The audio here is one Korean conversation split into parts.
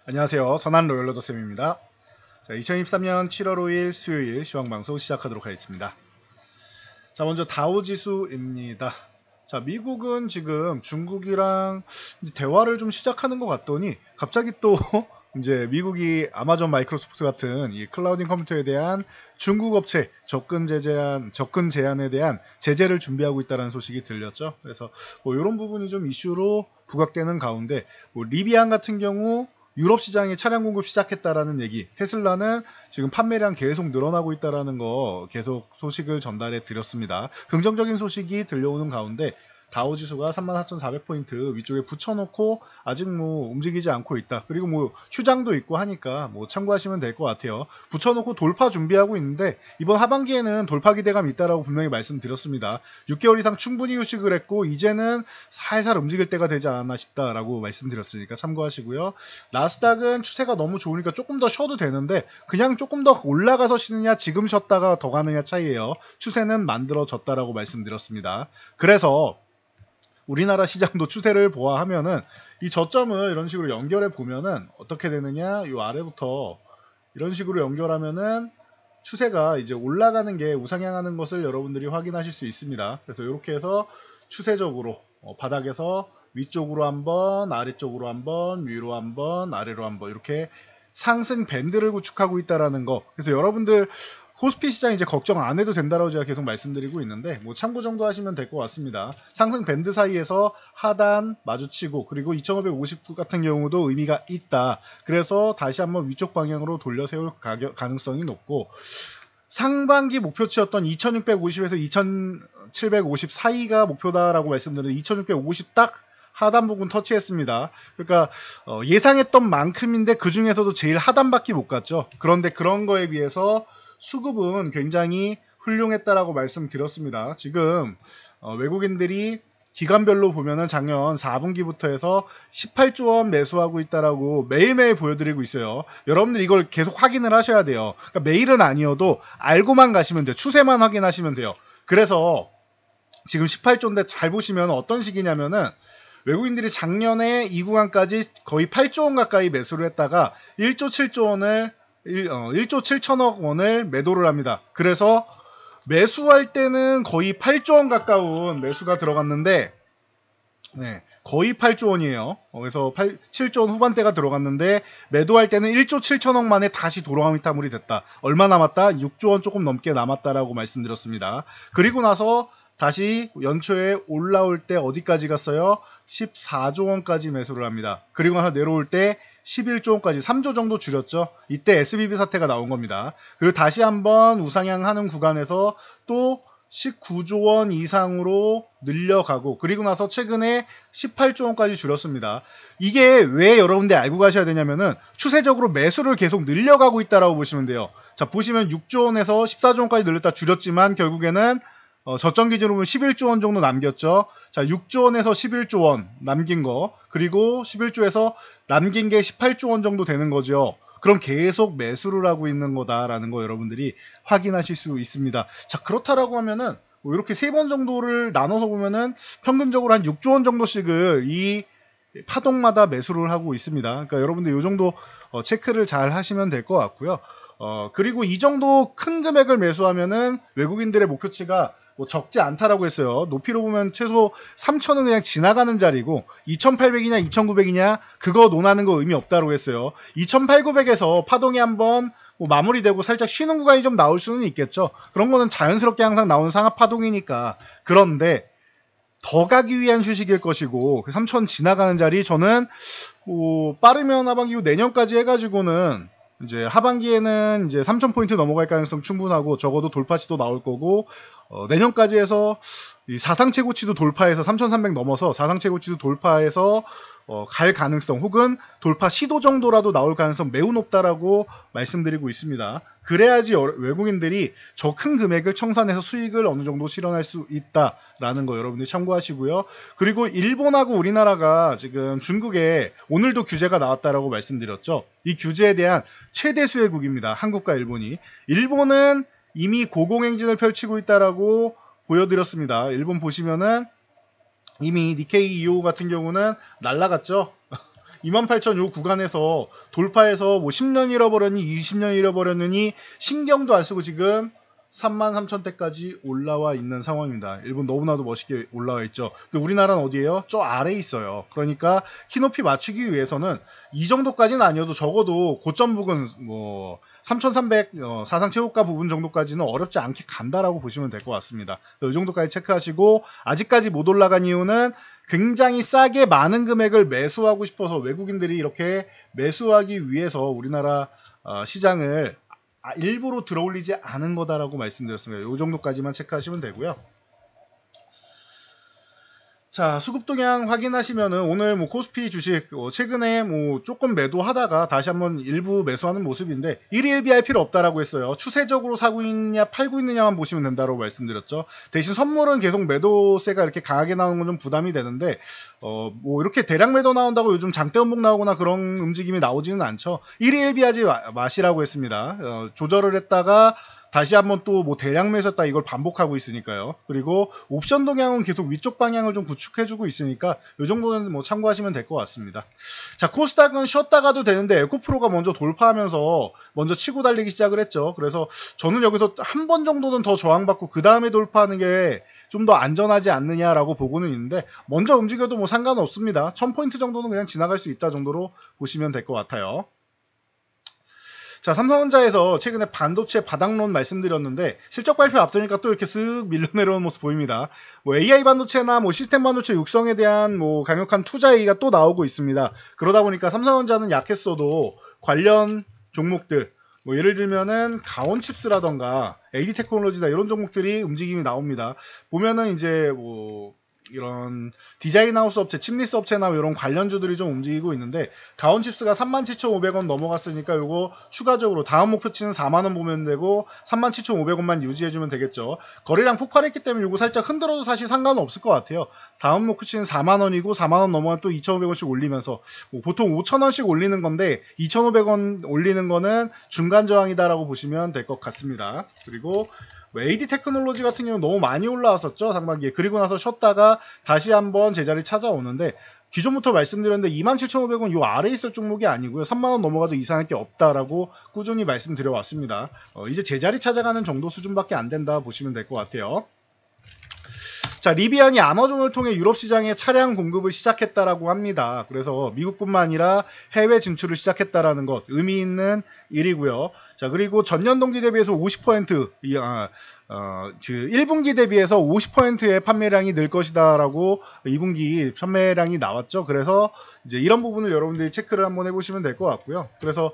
안녕하세요. 선한 로열러더쌤입니다. 자, 2023년 7월 5일 수요일 시황방송 시작하도록 하겠습니다. 자, 먼저 다우지수입니다. 자, 미국은 지금 중국이랑 대화를 좀 시작하는 것 같더니 갑자기 또 이제 미국이 아마존 마이크로소프트 같은 이 클라우딩 컴퓨터에 대한 중국 업체 접근 제한에 대한 제재를 준비하고 있다는 소식이 들렸죠. 그래서 뭐 이런 부분이 좀 이슈로 부각되는 가운데 뭐 리비안 같은 경우 유럽 시장에 차량 공급 시작했다라는 얘기, 테슬라는 지금 판매량 계속 늘어나고 있다라는 거 계속 소식을 전달해 드렸습니다. 긍정적인 소식이 들려오는 가운데 다우지수가 34,400포인트 위쪽에 붙여놓고 아직 뭐 움직이지 않고 있다. 그리고 뭐 휴장도 있고 하니까 뭐 참고하시면 될 것 같아요. 붙여놓고 돌파 준비하고 있는데 이번 하반기에는 돌파 기대감이 있다라고 분명히 말씀드렸습니다. 6개월 이상 충분히 휴식을 했고 이제는 살살 움직일 때가 되지 않았나 싶다라고 말씀드렸으니까 참고하시고요. 나스닥은 추세가 너무 좋으니까 조금 더 쉬어도 되는데 그냥 조금 더 올라가서 쉬느냐 지금 쉬었다가 더 가느냐 차이예요. 추세는 만들어졌다라고 말씀드렸습니다. 그래서 우리나라 시장도 추세를 보아하면은 이 저점을 이런 식으로 연결해 보면은 어떻게 되느냐, 이 아래부터 이런 식으로 연결하면은 추세가 이제 올라가는 게 우상향하는 것을 여러분들이 확인하실 수 있습니다. 그래서 이렇게 해서 추세적으로 바닥에서 위쪽으로 한번, 아래쪽으로 한번, 위로 한번, 아래로 한번 이렇게 상승 밴드를 구축하고 있다라는 거. 그래서 여러분들 코스피 시장 이제 걱정 안 해도 된다라고 제가 계속 말씀드리고 있는데 뭐 참고 정도 하시면 될 것 같습니다. 상승 밴드 사이에서 하단 마주치고 그리고 2550 같은 경우도 의미가 있다. 그래서 다시 한번 위쪽 방향으로 돌려 세울 가능성이 높고 상반기 목표치였던 2650에서 2750 사이가 목표다라고 말씀드렸는데 2650 딱 하단 부분 터치했습니다. 그러니까 예상했던 만큼인데 그 중에서도 제일 하단밖에 못 갔죠. 그런데 그런 거에 비해서 수급은 굉장히 훌륭했다라고 말씀드렸습니다. 지금 외국인들이 기간별로 보면은 작년 4분기부터 해서 18조 원 매수하고 있다라고 매일매일 보여드리고 있어요. 여러분들 이걸 계속 확인을 하셔야 돼요. 그러니까 매일은 아니어도 알고만 가시면 돼요. 추세만 확인하시면 돼요. 그래서 지금 18조인데 잘 보시면 어떤 식이냐면은 외국인들이 작년에 이 구간까지 거의 8조 원 가까이 매수를 했다가 1조 7조 원을 1조 7천억 원을 매도를 합니다. 그래서 매수할 때는 거의 8조 원 가까운 매수가 들어갔는데 거의 8조 원이에요. 그래서 7조 원 후반대가 들어갔는데 매도할 때는 1조 7천억 만에 다시 도로가미타물이 됐다. 얼마 남았다? 6조 원 조금 넘게 남았다라고 말씀드렸습니다. 그리고 나서 다시 연초에 올라올 때 어디까지 갔어요? 14조 원까지 매수를 합니다. 그리고 나서 내려올 때 11조 원까지 3조 정도 줄였죠. 이때 SBB 사태가 나온 겁니다. 그리고 다시 한번 우상향하는 구간에서 또 19조 원 이상으로 늘려가고 그리고 나서 최근에 18조 원까지 줄였습니다. 이게 왜 여러분들 알고 가셔야 되냐면은 추세적으로 매수를 계속 늘려가고 있다라고 보시면 돼요. 자, 보시면 6조 원에서 14조 원까지 늘렸다 줄였지만 결국에는 저점 기준으로 보면 11조 원 정도 남겼죠. 자, 6조 원에서 11조 원 남긴 거, 그리고 11조에서 남긴 게 18조 원 정도 되는 거죠. 그럼 계속 매수를 하고 있는 거다라는 거 여러분들이 확인하실 수 있습니다. 자, 그렇다라고 하면은 뭐 이렇게 3번 정도를 나눠서 보면은 평균적으로 한 6조 원 정도씩을 이 파동마다 매수를 하고 있습니다. 그러니까 여러분들 이 정도 체크를 잘 하시면 될 것 같고요. 그리고 이 정도 큰 금액을 매수하면은 외국인들의 목표치가 뭐 적지 않다라고 했어요. 높이로 보면 최소 3,000은 그냥 지나가는 자리고 2,800이냐 2,900이냐 그거 논하는 거 의미 없다고 했어요. 2,800~900에서 파동이 한번 뭐 마무리되고 살짝 쉬는 구간이 좀 나올 수는 있겠죠. 그런 거는 자연스럽게 항상 나오는 상하 파동이니까. 그런데 더 가기 위한 휴식일 것이고 그 3,000 지나가는 자리 저는 뭐 빠르면 하반기 후 내년까지 해가지고는 이제 하반기에는 이제 3,000포인트 넘어갈 가능성 충분하고 적어도 돌파치도 나올 거고 내년까지 해서 이 사상 최고치도 돌파해서 3,300 넘어서 사상 최고치도 돌파해서 갈 가능성 혹은 돌파 시도 정도라도 나올 가능성 매우 높다라고 말씀드리고 있습니다. 그래야지 외국인들이 저 큰 금액을 청산해서 수익을 어느 정도 실현할 수 있다라는 거 여러분들이 참고하시고요. 그리고 일본하고 우리나라가 지금 중국에 오늘도 규제가 나왔다라고 말씀드렸죠. 이 규제에 대한 최대 수혜국입니다. 한국과 일본이. 일본은 이미 고공행진을 펼치고 있다라고 보여드렸습니다. 일본 보시면은 이미 니케이 255 같은 경우는 날라갔죠. 28,000 요 구간에서 돌파해서 뭐 10년 잃어버렸니 20년 잃어버렸느니 신경도 안 쓰고 지금 33,000대까지 올라와 있는 상황입니다. 일본 너무나도 멋있게 올라와 있죠. 근데 우리나라는 어디예요? 저 아래에 있어요. 그러니까 키높이 맞추기 위해서는 이 정도까지는 아니어도 적어도 고점 부근 뭐 3,300 사상 최고가 부분 정도까지는 어렵지 않게 간다라고 보시면 될 것 같습니다. 이 정도까지 체크하시고 아직까지 못 올라간 이유는 굉장히 싸게 많은 금액을 매수하고 싶어서 외국인들이 이렇게 매수하기 위해서 우리나라 시장을 일부러 들어올리지 않은 거다라고 말씀드렸습니다. 이 정도까지만 체크하시면 되고요. 자, 수급 동향 확인하시면은 오늘 뭐 코스피 주식 최근에 뭐 조금 매도하다가 다시 한번 일부 매수하는 모습인데 일희일비할 필요 없다라고 했어요. 추세적으로 사고 있냐 팔고 있느냐만 보시면 된다고 말씀드렸죠. 대신 선물은 계속 매도세가 이렇게 강하게 나오는 건 좀 부담이 되는데 뭐 이렇게 대량 매도 나온다고 요즘 장대 음봉 나오거나 그런 움직임이 나오지는 않죠. 일희일비하지 마시라고 했습니다. 조절을 했다가 다시 한번 또 뭐 대량 매수했다 이걸 반복하고 있으니까요. 그리고 옵션 동향은 계속 위쪽 방향을 좀 구축해주고 있으니까 이 정도는 뭐 참고하시면 될 것 같습니다. 자, 코스닥은 쉬었다가도 되는데 에코프로가 먼저 돌파하면서 먼저 치고 달리기 시작을 했죠. 그래서 저는 여기서 한 번 정도는 더 저항받고 그 다음에 돌파하는 게 좀 더 안전하지 않느냐라고 보고는 있는데 먼저 움직여도 뭐 상관은 없습니다. 1000포인트 정도는 그냥 지나갈 수 있다 정도로 보시면 될 것 같아요. 자, 삼성전자에서 최근에 반도체 바닥론 말씀드렸는데 실적 발표 앞두니까 또 이렇게 쓱 밀려내려오는 모습 보입니다. 뭐 AI 반도체나 뭐 시스템 반도체 육성에 대한 뭐 강력한 투자 얘기가 또 나오고 있습니다. 그러다 보니까 삼성전자는 약했어도 관련 종목들 뭐 예를 들면은 가온칩스라던가 AD 테크놀로지나 이런 종목들이 움직임이 나옵니다. 보면은 이제 뭐 이런 디자인 하우스 업체, 칩리스 업체나 이런 관련주들이 좀 움직이고 있는데 가온칩스가 37,500원 넘어갔으니까 요거 추가적으로 다음 목표치는 4만원 보면 되고 37,500원만 유지해주면 되겠죠. 거래량 폭발했기 때문에 요거 살짝 흔들어도 사실 상관은 없을 것 같아요. 다음 목표치는 4만원이고 4만원 넘어가면 또 2,500원씩 올리면서 뭐 보통 5,000원씩 올리는 건데 2,500원 올리는 거는 중간 저항이다라고 보시면 될 것 같습니다. 그리고 AD 테크놀로지 같은 경우는 너무 많이 올라왔었죠, 상반기에. 그리고 나서 쉬었다가 다시 한번 제자리 찾아오는데 기존부터 말씀드렸는데 27,500원 요 아래에 있을 종목이 아니고요. 3만원 넘어가도 이상할 게 없다라고 꾸준히 말씀드려왔습니다. 이제 제자리 찾아가는 정도 수준밖에 안 된다 보시면 될 것 같아요. 자, 리비안이 아마존을 통해 유럽 시장에 차량 공급을 시작했다라고 합니다. 그래서 미국뿐만 아니라 해외 진출을 시작했다라는 것 의미 있는 일이고요. 자, 그리고 전년 동기 대비해서 50% 1분기 대비해서 50%의 판매량이 늘 것이다라고 2분기 판매량이 나왔죠. 그래서 이제 이런 부분을 여러분들이 체크를 한번 해보시면 될 것 같고요. 그래서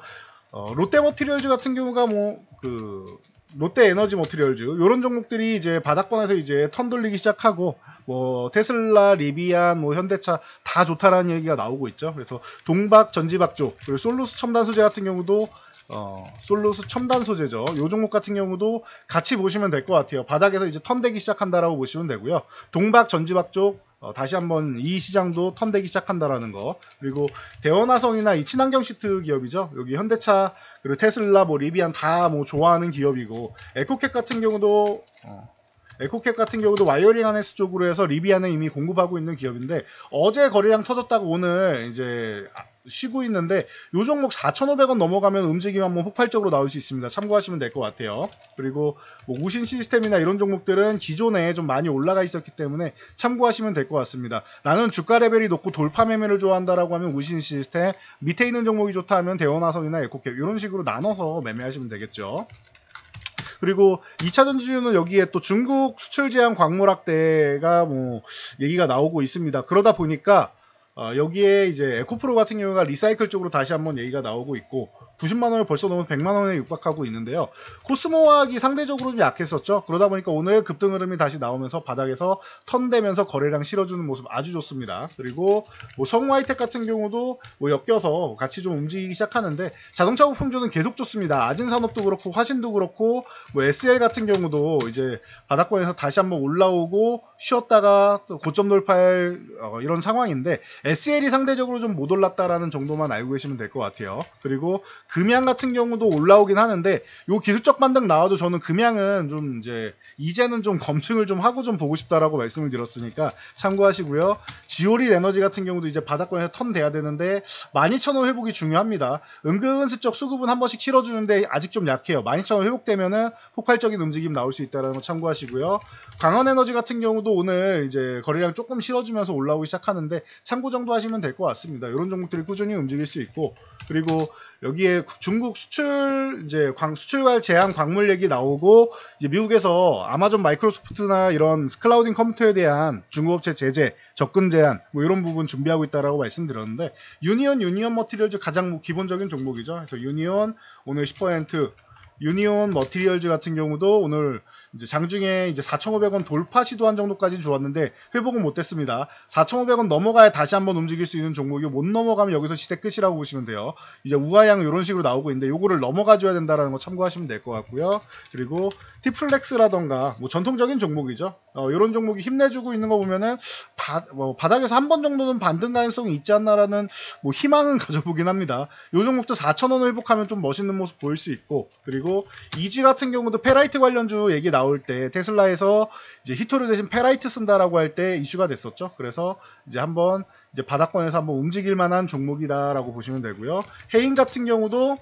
롯데머티리얼즈 같은 경우가 롯데에너지 머티리얼즈 이런 종목들이 이제 바닥권에서 이제 턴 돌리기 시작하고 뭐 테슬라, 리비안, 뭐 현대차 다 좋다라는 얘기가 나오고 있죠. 그래서 동박, 전지박 쪽 그리고 솔루스 첨단 소재 같은 경우도 솔루스 첨단 소재죠. 요 종목 같은 경우도 같이 보시면 될 것 같아요. 바닥에서 이제 턴되기 시작한다라고 보시면 되고요. 동박, 전지박 쪽 다시 한번 이 시장도 턴되기 시작한다라는 거. 그리고 대원화성이나 이 친환경 시트 기업이죠. 여기 현대차 그리고 테슬라, 뭐 리비안 다 뭐 좋아하는 기업이고 에코캡 같은 경우도 와이어링 하네스 쪽으로 해서 리비안은 이미 공급하고 있는 기업인데 어제 거래량 터졌다고 오늘 이제 쉬고 있는데 요 종목 4,500원 넘어가면 움직임 한번 폭발적으로 나올 수 있습니다. 참고하시면 될 것 같아요. 그리고 뭐 우신 시스템이나 이런 종목들은 기존에 좀 많이 올라가 있었기 때문에 참고하시면 될 것 같습니다. 나는 주가 레벨이 높고 돌파 매매를 좋아한다라고 하면 우신 시스템, 밑에 있는 종목이 좋다 하면 대원화성이나 에코캡 이런 식으로 나눠서 매매하시면 되겠죠. 그리고 2차 전지주는 여기에 또 중국 수출 제한 광물 확대가 뭐 얘기가 나오고 있습니다. 그러다 보니까 여기에 이제 에코프로 같은 경우가 리사이클 쪽으로 다시 한번 얘기가 나오고 있고 90만원을 벌써 넘어서 100만원에 육박하고 있는데요. 코스모화학이 상대적으로 좀 약했었죠. 그러다 보니까 오늘 급등 흐름이 다시 나오면서 바닥에서 턴되면서 거래량 실어주는 모습 아주 좋습니다. 그리고 뭐 성우하이텍 같은 경우도 뭐 엮여서 같이 좀 움직이기 시작하는데 자동차 부품주는 계속 좋습니다. 아진산업도 그렇고 화신도 그렇고 뭐 SL 같은 경우도 이제 바닥권에서 다시 한번 올라오고 쉬었다가 또 고점 돌파할 이런 상황인데 SL이 상대적으로 좀 못 올랐다라는 정도만 알고 계시면 될 것 같아요. 그리고 금양 같은 경우도 올라오긴 하는데 요 기술적 반등 나와도 저는 금양은 좀 이제는 좀 검증을 좀 하고 좀 보고 싶다라고 말씀을 드렸으니까 참고하시고요. 지오릿 에너지 같은 경우도 이제 바닥권에서 턴 돼야 되는데 12,000원 회복이 중요합니다. 은근슬쩍 수급은 한 번씩 실어주는데 아직 좀 약해요. 12,000원 회복되면은 폭발적인 움직임 나올 수 있다는 거 참고하시고요. 광원에너지 같은 경우도 오늘 이제 거래량 조금 실어주면서 올라오기 시작하는데 참고 정도 하시면 될 것 같습니다. 이런 종목들이 꾸준히 움직일 수 있고, 그리고 여기에 중국 수출 수출발 제한 광물 얘기 나오고, 이제 미국에서 아마존 마이크로소프트나 이런 클라우딩 컴퓨터에 대한 중국 업체 제재, 접근 제한 뭐 이런 부분 준비하고 있다라고 말씀드렸는데, 유니온 머티리얼즈 가장 기본적인 종목이죠. 그래서 유니온 오늘 10%, 유니온 머티리얼즈 같은 경우도 오늘 이제 장중에 이제 4,500원 돌파 시도한 정도까지는 좋았는데 회복은 못했습니다. 4,500원 넘어가야 다시 한번 움직일 수 있는 종목이고, 못 넘어가면 여기서 시세 끝이라고 보시면 돼요. 이제 우하향 이런 식으로 나오고 있는데 요거를 넘어가줘야 된다라는 거 참고하시면 될 것 같고요. 그리고 티플렉스라던가 뭐 전통적인 종목이죠. 이런 종목이 힘내주고 있는 거 보면은 바닥에서 한 번 정도는 반등 가능성이 있지 않나라는 뭐 희망은 가져보긴 합니다. 요 종목도 4,000원을 회복하면 좀 멋있는 모습 보일 수 있고, 그리고 이지 같은 경우도 페라이트 관련주 얘기 나올 때 테슬라에서 이제 히토류 대신 페라이트 쓴다라고 할 때 이슈가 됐었죠. 그래서 이제 한번 이제 바닥권에서 한번 움직일 만한 종목이다라고 보시면 되고요. 해인 같은 경우도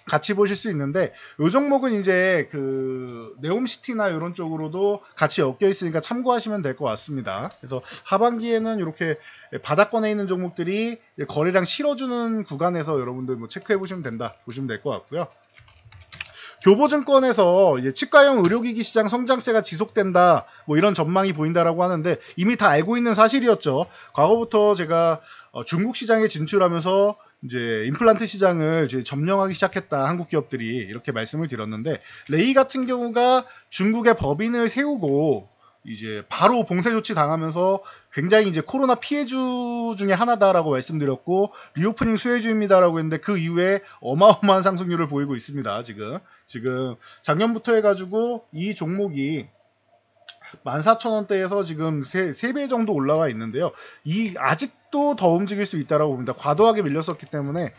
같이 보실 수 있는데, 이 종목은 이제 그 네옴시티나 이런 쪽으로도 같이 엮여 있으니까 참고하시면 될 것 같습니다. 그래서 하반기에는 이렇게 바닥권에 있는 종목들이 거래량 실어주는 구간에서 여러분들 뭐 체크해 보시면 된다 보시면 될 것 같고요. 교보증권에서 이제 치과용 의료기기 시장 성장세가 지속된다 뭐 이런 전망이 보인다라고 하는데, 이미 다 알고 있는 사실이었죠. 과거부터 제가 중국 시장에 진출하면서 이제 임플란트 시장을 이제 점령하기 시작했다, 한국 기업들이, 이렇게 말씀을 드렸는데, 레이 같은 경우가 중국의 법인을 세우고 이제 바로 봉쇄 조치 당하면서 굉장히 이제 코로나 피해주 중에 하나다라고 말씀드렸고, 리오프닝 수혜주입니다라고 했는데 그 이후에 어마어마한 상승률을 보이고 있습니다. 지금 작년부터 해가지고 이 종목이 14,000원대에서 지금 3배 정도 올라와 있는데요. 아직도 더 움직일 수 있다라고 봅니다. 과도하게 밀렸었기 때문에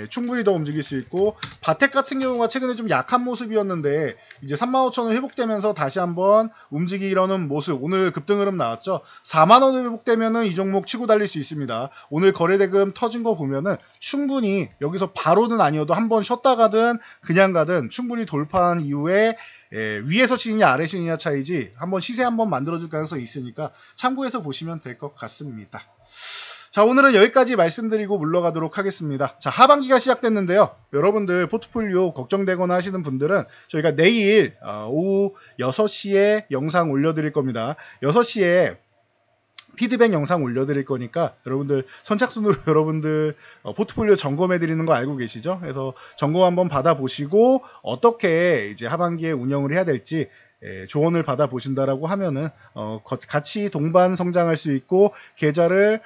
충분히 더 움직일 수 있고, 바텍 같은 경우가 최근에 좀 약한 모습이었는데 이제 35,000원 회복되면서 다시 한번 움직이려는 모습, 오늘 급등 흐름 나왔죠. 4만원 회복되면은 이 종목 치고 달릴 수 있습니다. 오늘 거래대금 터진 거 보면은 충분히 여기서 바로는 아니어도 한번 쉬었다 가든 그냥 가든 충분히 돌파한 이후에 위에서 치느냐 아래 치느냐 차이지, 한번 시세 한번 만들어줄 가능성이 있으니까 참고해서 보시면 될 것 같습니다. 자, 오늘은 여기까지 말씀드리고 물러가도록 하겠습니다. 자, 하반기가 시작됐는데요. 여러분들 포트폴리오 걱정되거나 하시는 분들은 저희가 내일 오후 6시에 영상 올려드릴 겁니다. 6시에 피드백 영상 올려드릴 거니까 여러분들 선착순으로 여러분들 포트폴리오 점검해 드리는 거 알고 계시죠? 그래서 점검 한번 받아보시고 어떻게 이제 하반기에 운영을 해야 될지 조언을 받아보신다라고 하면은 같이 동반 성장할 수 있고, 계좌를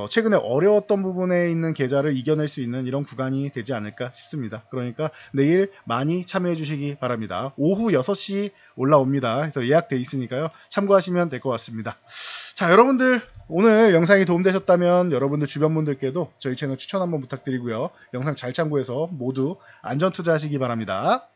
최근에 어려웠던 부분에 있는 계좌를 이겨낼 수 있는 이런 구간이 되지 않을까 싶습니다. 그러니까 내일 많이 참여해 주시기 바랍니다. 오후 6시 올라옵니다. 그래서 예약돼 있으니까요. 참고하시면 될 것 같습니다. 자, 여러분들 오늘 영상이 도움되셨다면 여러분들 주변 분들께도 저희 채널 추천 한번 부탁드리고요. 영상 잘 참고해서 모두 안전 투자하시기 바랍니다.